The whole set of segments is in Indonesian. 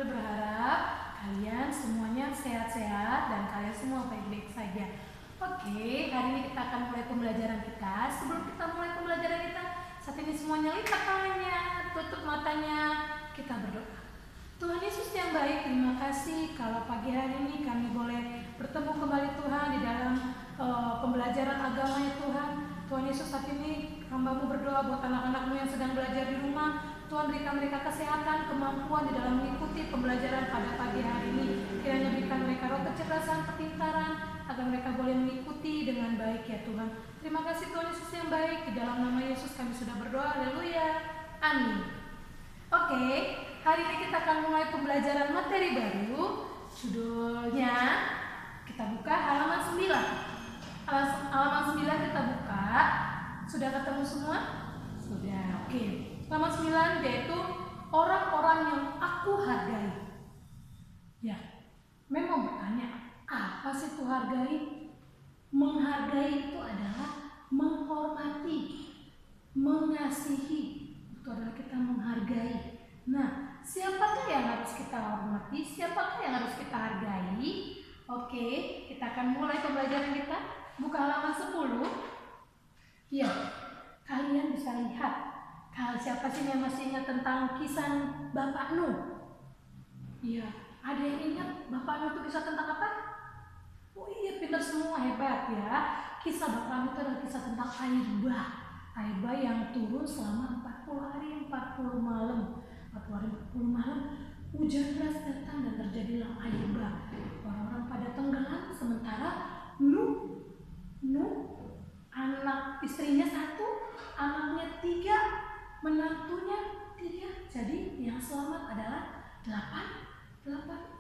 betul-betul berharap kalian semuanya sehat-sehat dan kalian semua baik-baik saja. Oke, hari ini kita akan mulai pembelajaran kita. Sebelum kita mulai pembelajaran kita, saat ini semuanya lipat tangannya, tutup matanya, kita berdoa. Tuhan Yesus yang baik, terima kasih kalau pagi hari ini kami boleh bertemu kembali Tuhan di dalam pembelajaran agama ya Tuhan. Tuhan Yesus, saat ini hamba-Mu berdoa buat anak-anak-Mu yang sedang belajar di rumah. Tuhan, berikan mereka kesehatan, kemampuan di dalam mengikuti pembelajaran pada pagi hari ini. Kiranya berikan mereka roh kecerdasan, kepintaran, agar mereka boleh mengikuti dengan baik ya Tuhan. Terima kasih Tuhan Yesus yang baik. Di dalam nama Yesus kami sudah berdoa. Haleluya. Amin. Oke, hari ini kita akan mulai pembelajaran materi baru. Judulnya, kita buka halaman 9. Halaman 9 kita buka. Sudah ketemu semua? Sudah, oke. Halaman 9 yaitu orang-orang yang aku hargai. Ya, memang bertanya, apa sih itu hargai? Menghargai itu adalah menghormati, mengasihi. Itu adalah kita menghargai. Nah, siapakah yang harus kita hormati? Siapakah yang harus kita hargai? Oke, kita akan mulai pembelajaran kita. Buka halaman 10. Ya, kalian bisa lihat. Siapa sih yang masih ingat tentang kisah Bapak Nuh? Iya, ada yang ingat Bapak Nuh itu kisah tentang apa? Oh iya, pintar semua, hebat ya. Kisah Bapak Nuh itu adalah kisah tentang air bah. Air bah yang turun selama 40 hari 40 malam. 40 hari 40 malam, hujan deras datang dan terjadilah air bah. Orang-orang pada tenggelam, sementara Nuh, anak istrinya 1, anaknya 3, menantunya 3. Jadi yang selamat adalah 8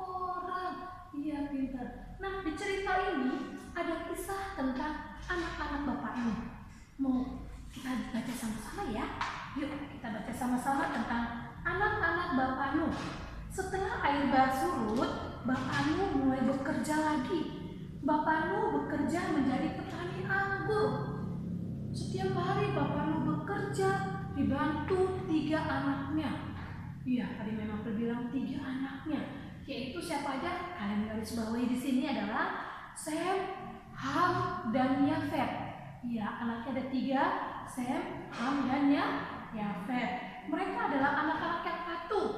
orang. Iya, pintar. Nah, di cerita ini ada kisah tentang anak-anak Bapak Nuh. Mau kita baca sama-sama ya? Yuk, kita baca sama-sama tentang anak-anak Bapak Nuh. Setelah air bah surut, Bapak Nuh mulai bekerja lagi. Bapak Nuh bekerja menjadi petani anggur. Setiap hari Bapak Nuh bekerja dibantu 3 anaknya. Iya, tadi memang terbilang 3 anaknya. Yaitu siapa aja? Kalian garis bawahi di sini adalah Sem, Ham, dan Yafet. Iya, anaknya ada 3, Sem, Ham, dan Yafet. Mereka adalah anak-anak yang patuh.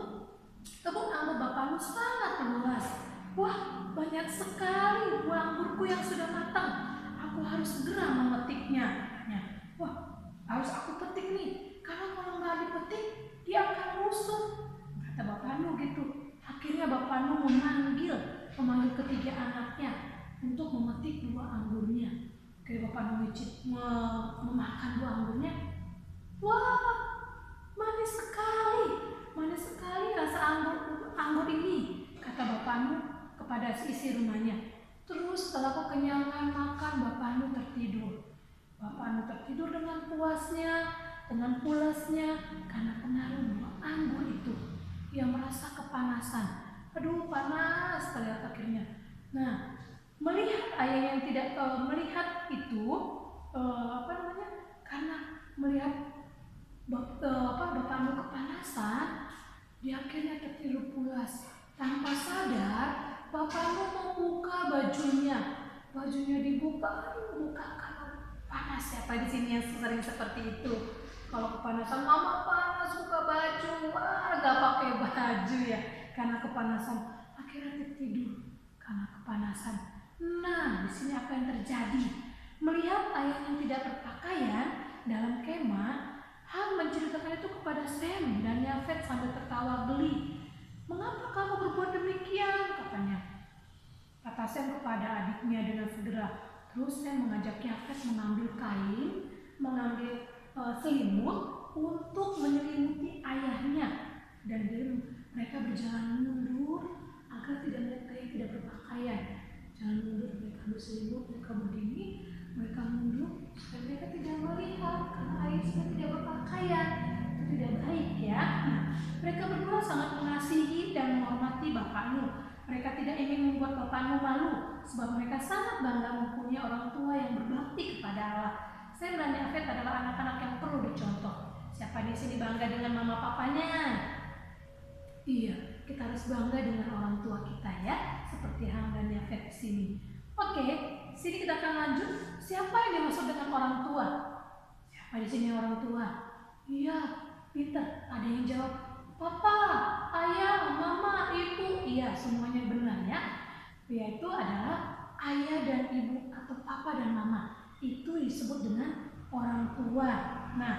Kebun anggur Bapak Nuh sangat luas. Wah, banyak sekali buah anggurku yang sudah matang. Aku harus segera memetiknya. Wah, harus aku petik nih. Karena kalau nggak dipetik, dia akan rusuk. Kata Bapak Nuh gitu. Akhirnya Bapak Nuh memanggil ketiga anaknya untuk memetik buah anggurnya. Akhirnya Bapak Nuh memakan buah anggurnya. Wah, manis sekali rasa anggur ini, kata Bapak Nuh kepada isi rumahnya. Terus setelah kekenyangan makan, Bapak Nuh tertidur. Bapak Nuh tertidur dengan puasnya, dengan pulasnya, karena pengaruh buah anggur itu. Ia merasa kepanasan. Aduh, panas sekali akhirnya. Nah, melihat ayah yang tidak melihat itu, karena melihat Bapak Nuh kepanasan, dia akhirnya tertidur pulas. Tanpa sadar, Bapak Nuh membuka bajunya. Bajunya dibuka, karena panas. Siapa di sini yang sering seperti itu? Kalau kepanasan, mama panas, buka baju, wah gak pakai baju ya, karena kepanasan. Akhirnya tertidur karena kepanasan. Nah, di sini apa yang terjadi? Melihat ayah yang tidak berpakaian dalam kemah, Ham menceritakan itu kepada Sem dan Yafet sambil tertawa geli. Mengapa kamu berbuat demikian? Katanya. Kata Sem kepada adiknya dengan segera. Terus Sem mengajak Yafet mengambil kain, mengambil selimut untuk menyelimuti ayahnya. Dan mereka berjalan mundur agar tidak melihat ayah tidak berpakaian. Jalan mundur, mereka berselimut, mereka berdiri, mereka mundur supaya mereka tidak melihat karena ayah sudah tidak berpakaian. Itu tidak baik ya. Nah, mereka berdua sangat mengasihi dan menghormati Bapak Nuh. Mereka tidak ingin membuat Bapak Nuh malu, sebab mereka sangat bangga mempunyai orang tua yang berbakti kepada Allah. Sem dan Yafet adalah anak-anak yang perlu dicontoh. Siapa di sini bangga dengan mama papanya? Iya, kita harus bangga dengan orang tua kita ya, seperti Ham dan Yafet di sini. Oke, sini kita akan lanjut. Siapa yang dimaksud dengan orang tua? Siapa di sini orang tua? Iya, pintar. Ada yang jawab, papa, ayah, mama, ibu. Iya, semuanya benar ya. Yaitu adalah ayah dan ibu atau papa dan mama. Itu disebut dengan orang tua. Nah,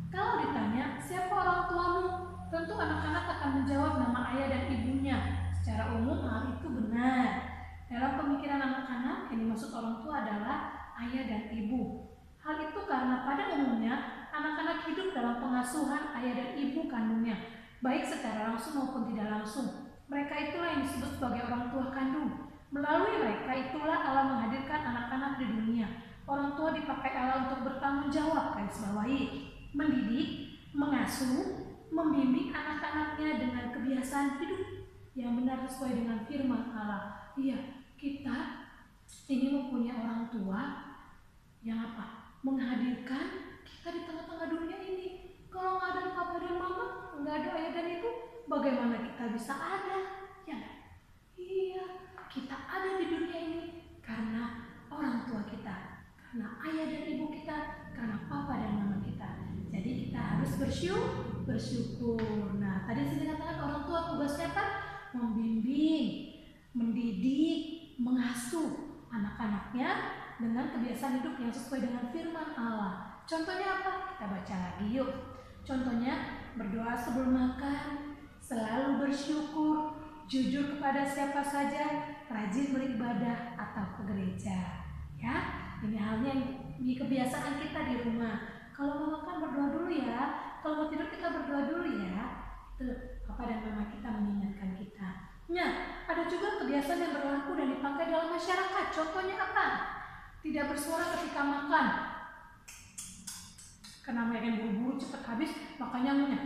kalau ditanya siapa orang tuamu, tentu anak-anak akan menjawab nama ayah dan ibunya. Secara umum hal itu benar. Dalam pemikiran anak-anak yang dimaksud orang tua adalah ayah dan ibu. Hal itu karena pada umumnya anak-anak hidup dalam pengasuhan ayah dan ibu kandungnya, baik secara langsung maupun tidak langsung. Mereka itulah yang disebut sebagai orang tua kandung. Melalui mereka itulah Allah menghadirkan anak-anak di dunia. Orang tua dipakai Allah untuk bertanggung jawab, garis bawahi, mendidik, mengasuh, membimbing anak-anaknya dengan kebiasaan hidup yang benar sesuai dengan firman Allah. Iya, kita ini mempunyai orang tua yang apa? Menghadirkan kita di tengah-tengah dunia ini. Kalau nggak ada papa dan mama, nggak ada ayah dan ibu, bagaimana kita bisa ada? Ya, iya, kita ada di dunia ini karena orang tua kita, karena ayah dan ibu kita, karena papa dan mama kita. Jadi kita harus bersyukur. Nah, tadi saya katakan orang tua tugasnya apa? Membimbing, mendidik, mengasuh anak-anaknya dengan kebiasaan hidup yang sesuai dengan firman Allah. Contohnya apa? Kita baca lagi yuk. Contohnya berdoa sebelum makan, selalu bersyukur, jujur kepada siapa saja, rajin beribadah atau ke gereja. Ya, ini halnya di kebiasaan kita di rumah. Kalau mau makan berdoa dulu ya, kalau mau tidur kita berdoa dulu ya. Tuh, papa dan mama kita mengingatkan kita. Nah, ada juga kebiasaan yang berlaku dan dipakai dalam masyarakat. Contohnya apa? Tidak bersuara ketika makan. Karena mereka buru-buru cepat habis, makanya punya.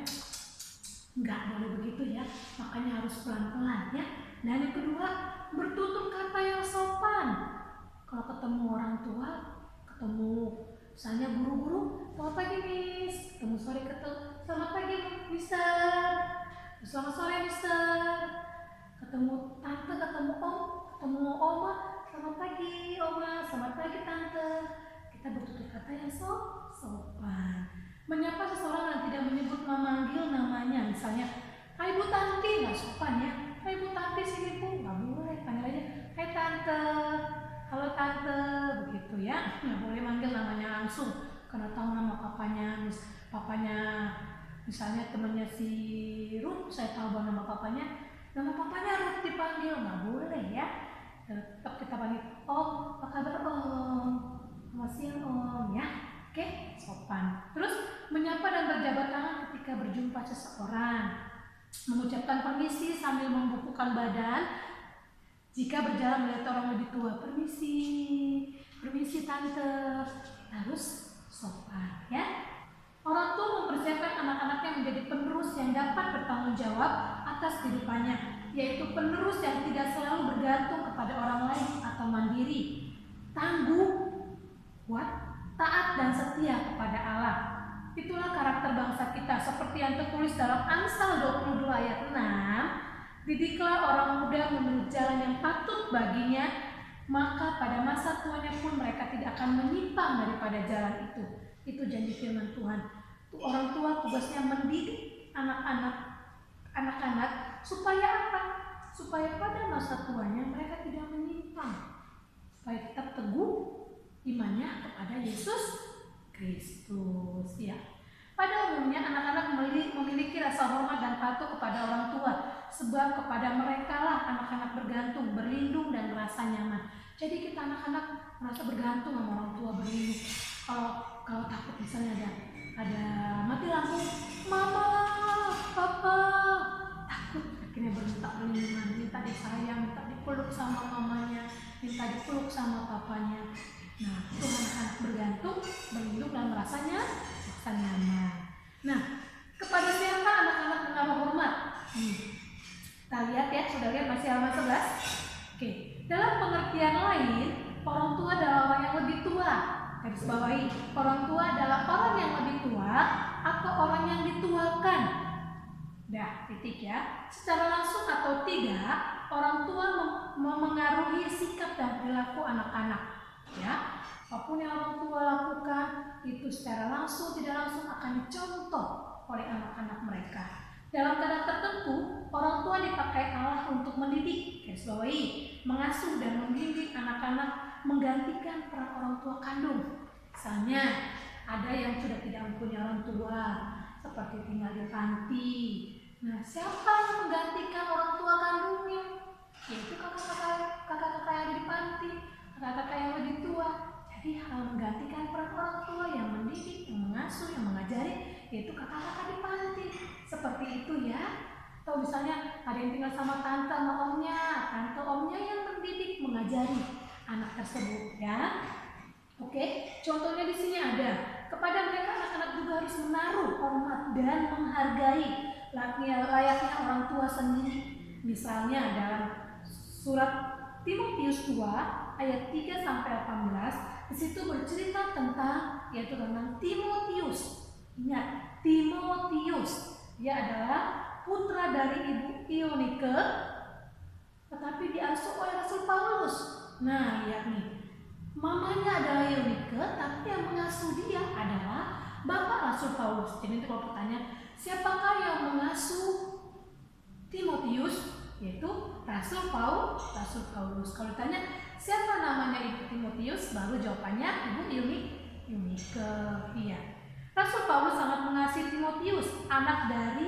Enggak boleh begitu ya, makanya harus pelan-pelan ya. Dan yang kedua, bertutur kata yang sopan. Kalau ketemu orang tua, ketemu misalnya guru-guru, selamat pagi miss, ketemu sore selamat pagi mister, selamat sore mister, ketemu tante, ketemu om, ketemu oma, selamat pagi oma, selamat pagi tante. Kita bertutur kata yang sopan. Menyapa seseorang yang tidak menyebut memanggil namanya, misalnya hai bu tanti, nggak sopan ya. Hai bu tanti sini bu, nggak boleh, panggil aja hai tante, halo tante, begitu ya. Nggak boleh manggil namanya langsung, karena tahu nama papanya, misalnya temannya si Ruth, saya tahu bahwa nama papanya Ruth dipanggil, nggak boleh ya. Tetap kita panggil om, apa kabar om, selamat siang om ya. Oke, sopan. Terus menyapa dan berjabat tangan ketika berjumpa seseorang, mengucapkan permisi sambil membukukan badan. Jika berjalan melihat orang lebih tua, permisi tante, harus sopan ya. Orang tua mempersiapkan anak-anaknya menjadi penerus yang dapat bertanggung jawab atas kehidupannya, yaitu penerus yang tidak selalu bergantung kepada orang lain atau mandiri, tangguh, kuat, taat dan setia kepada Allah. Itulah karakter bangsa kita, seperti yang tertulis dalam Amsal 22 ayat 6. Didiklah orang muda menurut jalan yang patut baginya, maka pada masa tuanya pun mereka tidak akan menyimpang daripada jalan itu. Itu janji firman Tuhan. Orang tua tugasnya mendidik anak-anak supaya apa? Supaya pada masa tuanya mereka tidak menyimpang, supaya tetap teguh imannya kepada Yesus Kristus ya. Pada umumnya anak-anak memiliki rasa hormat dan patuh kepada orang tua, sebab kepada mereka lah anak-anak bergantung, berlindung dan merasa nyaman. Jadi kita anak-anak merasa bergantung sama orang tua, berlindung. Kalau takut misalnya ada mati lampu, mama, papa, takut akhirnya berminta minta disayang, minta dipeluk sama mamanya, minta dipeluk sama papanya. Nah, itu anak-anak bergantung, berlindung dan merasa nyaman. Nah, kepada siapa anak-anak menaruh hormat? Kita lihat ya, sudah lihat masih halaman 11. Oke, dalam pengertian lain, orang tua adalah orang yang lebih tua. Garis bawahi, orang tua adalah orang yang lebih tua atau orang yang dituakan. Dah, titik ya. Secara langsung atau tidak, orang tua memengaruhi sikap dan perilaku anak-anak. Ya, apapun yang orang tua lakukan itu secara langsung tidak langsung akan dicontoh oleh anak-anak mereka. Dalam keadaan tertentu, orang tua dipakai Allah untuk mendidik, garis bawahi, mengasuh dan membimbing anak-anak menggantikan peran orang tua kandung. Misalnya, ada yang sudah tidak mempunyai orang tua, seperti tinggal di panti. Nah, siapa yang menggantikan orang tua kandungnya? Yaitu kakak-kakak yang ada di panti, kakak-kakak yang lebih tua. Jadi hal menggantikan peran orang tua yang mendidik, yang mengasuh, yang mengajari, yaitu kakak-kakak di panti. Seperti itu ya. Atau misalnya ada yang tinggal sama tante sama omnya, tante omnya yang mendidik, mengajari anak tersebut ya. Oke, contohnya di sini ada. Kepada mereka anak-anak juga harus menaruh hormat dan menghargai layaknya orang tua sendiri. Misalnya dalam surat Timotius 2 ayat 3 sampai 18, di situ bercerita tentang Timotius. Ingat, Timotius dia adalah putra dari ibu Ionike, tetapi diasuh oleh Rasul Paulus. Nah, lihat nih. Mamanya adalah Ionike, tapi yang mengasuh dia adalah bapak Rasul Paulus. Jadi kalau bertanya, siapakah yang mengasuh Timotius? Yaitu Rasul Paulus. Kalau ditanya, siapa namanya ibu Timotius? Baru jawabannya ibu Ionike. Iya. Rasul Paulus sangat mengasihi Timotius, anak dari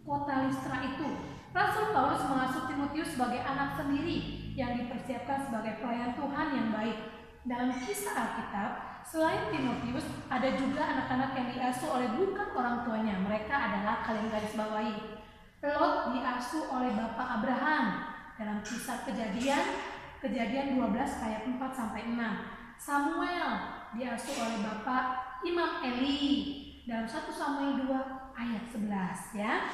kota Listra itu. Rasul Paulus mengasuh Timotius sebagai anak sendiri yang dipersiapkan sebagai pelayan Tuhan yang baik. Dalam kisah Alkitab, selain Timotius, ada juga anak-anak yang diasuh oleh bukan orang tuanya. Mereka adalah, kalian garis bawahi, Lot diasuh oleh bapak Abraham. Dalam kisah Kejadian 12 ayat 4 sampai 6. Samuel diasuh oleh bapak Imam Eli. Dalam 1 Samuel 2 ayat 11 ya.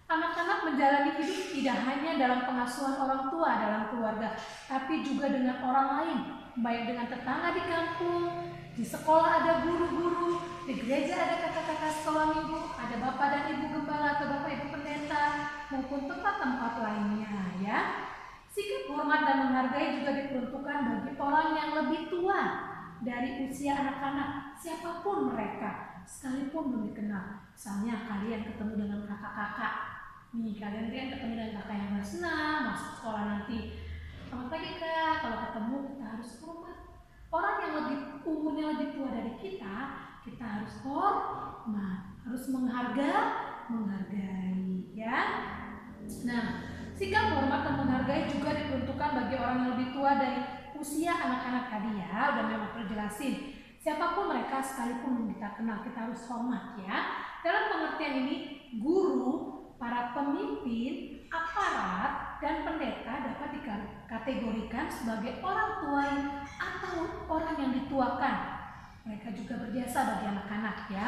Anak-anak menjalani hidup tidak hanya dalam pengasuhan orang tua dalam keluarga, tapi juga dengan orang lain, baik dengan tetangga di kampung, di sekolah ada guru-guru, di gereja ada kakak-kakak sekolah minggu, ada bapak dan ibu gembala atau bapak ibu pendeta, maupun tempat-tempat lainnya ya. Sikap hormat dan menghargai juga diperuntukkan bagi orang yang lebih tua dari usia anak-anak, siapapun mereka, sekalipun belum dikenal. Misalnya kalian ketemu dengan kakak-kakak, nih kalian ketemu dengan kakak yang kelas 6, masuk sekolah nanti. Selamat pagi kak, kalau ketemu kita harus hormat. Orang yang umurnya lebih tua dari kita harus hormat, harus menghargai ya. Nah, sikap hormat dan menghargai juga diperuntukkan bagi orang yang lebih tua dari usia anak-anak tadi ya. Udah memang perlu jelasin. Siapapun mereka sekalipun kita kenal, kita harus hormat ya. Dalam pengertian ini, guru, para pemimpin, aparat, dan pendeta dapat dikategorikan sebagai orang tua atau orang yang dituakan. Mereka juga berjasa bagi anak-anak ya.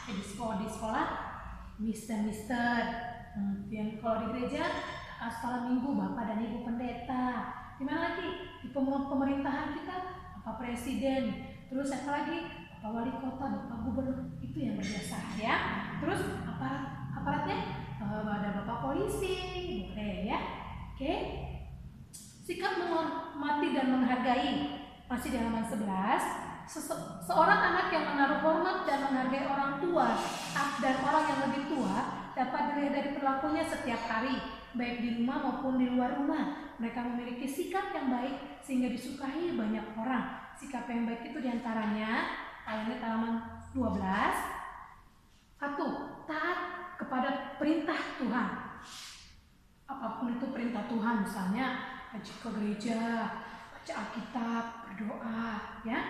Di sekolah, mister. Yang kalau di gereja, sekolah minggu, bapak dan ibu pendeta. Di mana lagi? Di pemerintahan kita, bapak presiden. Terus apa lagi? Bapak wali kota, bapak gubernur. Itu yang berjasa ya. Terus aparatnya? Ada bapak polisi, boleh ya. Oke. Sikap menghormati dan menghargai. Masih di halaman 11. Seorang anak yang menaruh hormat dan menghargai orang tua dan orang yang lebih tua dapat dilihat dari perilakunya setiap hari, baik di rumah maupun di luar rumah. Mereka memiliki sikap yang baik sehingga disukai banyak orang. Sikap yang baik itu diantaranya, halaman 12. 1. Taat kepada perintah Tuhan. Apapun itu perintah Tuhan, misalnya pergi ke gereja, baca Alkitab, berdoa, ya.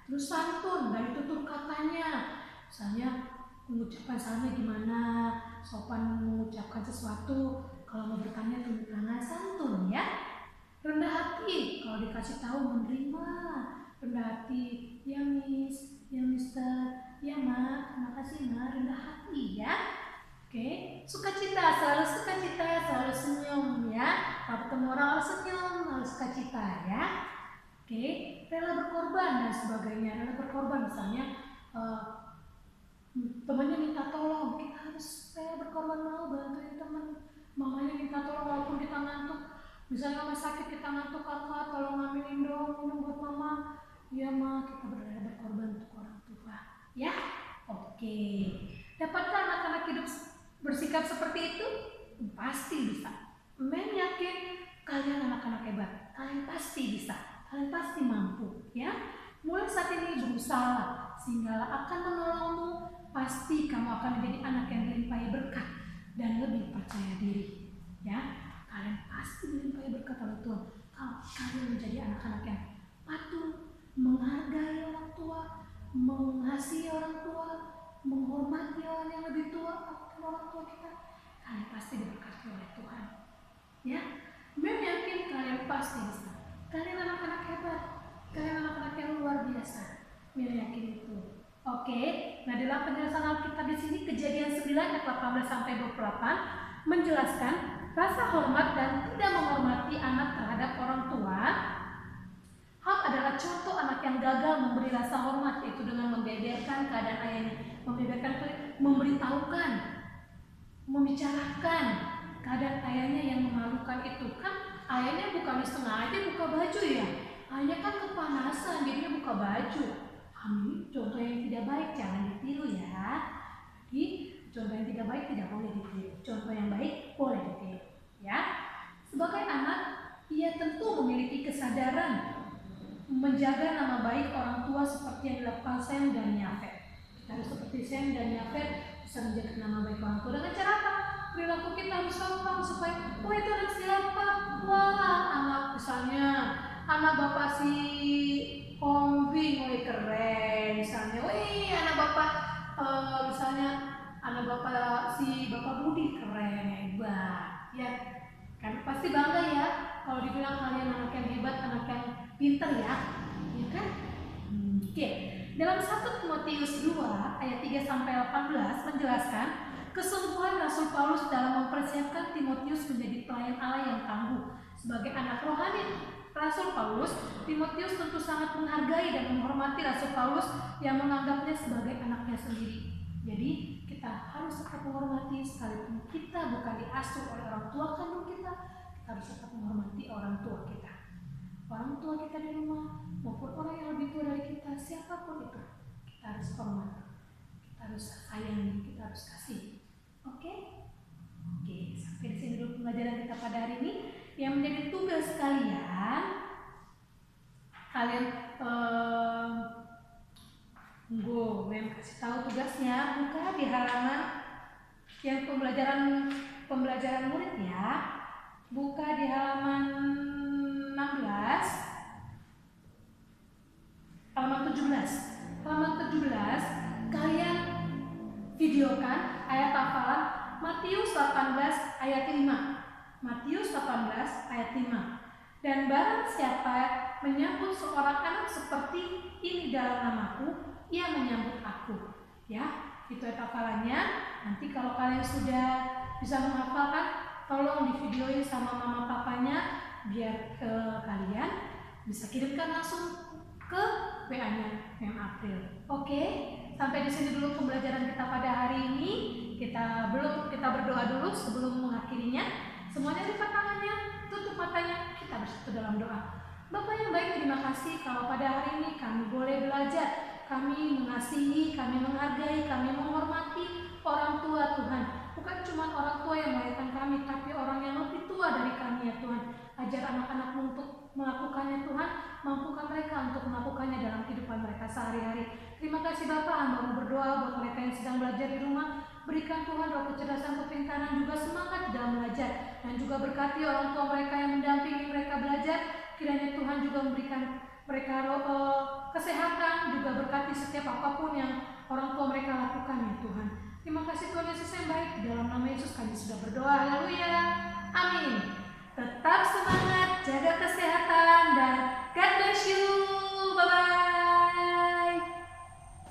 Terus santun dari tutur katanya, misalnya mengucapkan salamnya gimana, sopan mengucapkan sesuatu, kalau mau bertanya tunduk tangan, santun ya. Rendah hati, kalau dikasih tahu menerima, rendah hati, ya miss, ya mister, ya ma, terima kasih ma, rendah hati ya. Oke, sukacita, selalu senyum ya. Kalau ketemu orang harus senyum, harus sukacita ya. Oke, rela berkorban dan sebagainya. Rela berkorban misalnya temannya minta tolong, kita harus Saya berkorban mau bantuin teman. Mamanya minta tolong walaupun kita ngantuk. Misalnya mama sakit kita ngantuk, kakak tolong ngambilin dong minum buat mama. Ya ma, kita berkorban untuk orang tua. Ya, oke. Dapatkah anak-anak hidup bersikap seperti itu? Pasti bisa. Mem yakin kalian anak-anak hebat. Kalian pasti bisa. Kalian pasti mampu. Ya, mulai saat ini berusaha sehingga akan menolongmu. Pasti kamu akan menjadi anak yang dilimpahi berkat dan lebih percaya diri. Ya, kalian pasti dilimpahi berkat oleh Tuhan kalau kalian menjadi anak-anak yang patuh, menghargai orang tua, mengasihi orang tua, menghormati orang yang lebih tua atau orang tua kita. Kalian pasti diberkati oleh Tuhan. Ya, Mem yakin kalian pasti bisa. Kalian anak-anak hebat, kalian anak-anak yang luar biasa. Mem yakin itu. Oke, nah dalam penjelasan Alkitab di sini Kejadian 9 ayat 18 sampai 28 menjelaskan rasa hormat dan tidak menghormati anak terhadap orang tua. Ham adalah contoh anak yang gagal memberi rasa hormat, yaitu dengan membeberkan keadaan ayahnya, memberitahukan, membicarakan keadaan ayahnya yang memalukan itu. Kan ayahnya bukan sengaja buka baju ya, ayahnya kan kepanasan jadinya buka baju. Ini contoh yang tidak baik, jangan ditiru ya. Jadi contoh yang tidak baik tidak boleh ditiru, contoh yang baik boleh ditiru. Ya, sebagai anak ia tentu memiliki kesadaran menjaga nama baik orang tua seperti yang dilakukan Sem dan Yafet. Kita harus seperti Sem dan Yafet bisa menjaga nama baik orang tua dengan cara apa? Perilaku kita harus sopan supaya, oh itu anak siapa? Wah, anak misalnya anak bapak si Omving, wih keren misalnya, wih anak bapak misalnya anak bapak si bapak Budi keren, hebat, ya kan pasti bangga ya kalau dibilang kalian anak yang hebat, anak yang pintar ya, ya kan? Oke, dalam 1 Timotius 2 ayat 3 sampai 18 menjelaskan kesungguhan Rasul Paulus dalam mempersiapkan Timotius menjadi pelayan Allah yang tangguh sebagai anak rohani. Rasul Paulus, Timotius tentu sangat menghargai dan menghormati Rasul Paulus yang menganggapnya sebagai anaknya sendiri. Jadi kita harus tetap menghormati sekalipun kita bukan diasuh oleh orang tua kandung kita harus tetap menghormati orang tua kita. Orang tua kita di rumah maupun orang yang lebih tua dari kita, siapapun itu, kita harus hormat, kita harus sayangi, kita harus kasih. Oke, sampai di sini dulu pembelajaran kita pada hari ini. Yang menjadi tugas kalian Mem kasih tahu tugasnya, buka di halaman yang pembelajaran murid ya, buka di halaman 16, halaman 17 kalian videokan ayat hafalan Matius 18 ayat 5. Matius 18 ayat 5. Dan barang siapa menyambut seorang anak seperti ini dalam namaku, ia menyambut aku. Ya, itu ayat hafalannya. Nanti kalau kalian sudah bisa menghafalkan, tolong divideoin sama mama papanya biar kalian bisa kirimkan langsung ke WA-nya Mem April. Oke, sampai di sini dulu pembelajaran kita pada hari ini. Kita berdoa dulu sebelum mengakhirinya. Semuanya lipat tangannya, tutup matanya, kita bersatu dalam doa. Bapak yang baik, terima kasih kalau pada hari ini kami boleh belajar, kami mengasihi, kami menghargai, kami menghormati orang tua Tuhan. Bukan cuma orang tua yang melahirkan kami, tapi orang yang lebih tua dari kami ya Tuhan. Ajar anak-anakmu untuk melakukannya Tuhan, mampukan mereka untuk melakukannya dalam kehidupan mereka sehari-hari. Terima kasih Bapak, hamba berdoa buat mereka yang sedang belajar di rumah. Berikan Tuhan roh kecerdasan, kepintaran, juga semangat dalam belajar. Dan juga berkati orang tua mereka yang mendampingi mereka belajar. Kiranya Tuhan juga memberikan mereka kesehatan, juga berkati setiap apapun yang orang tua mereka lakukan ya Tuhan. Terima kasih Tuhan Yesus yang baik. Dalam nama Yesus kami sudah berdoa. Haleluya. Amin. Tetap semangat, jaga kesehatan, dan God bless you.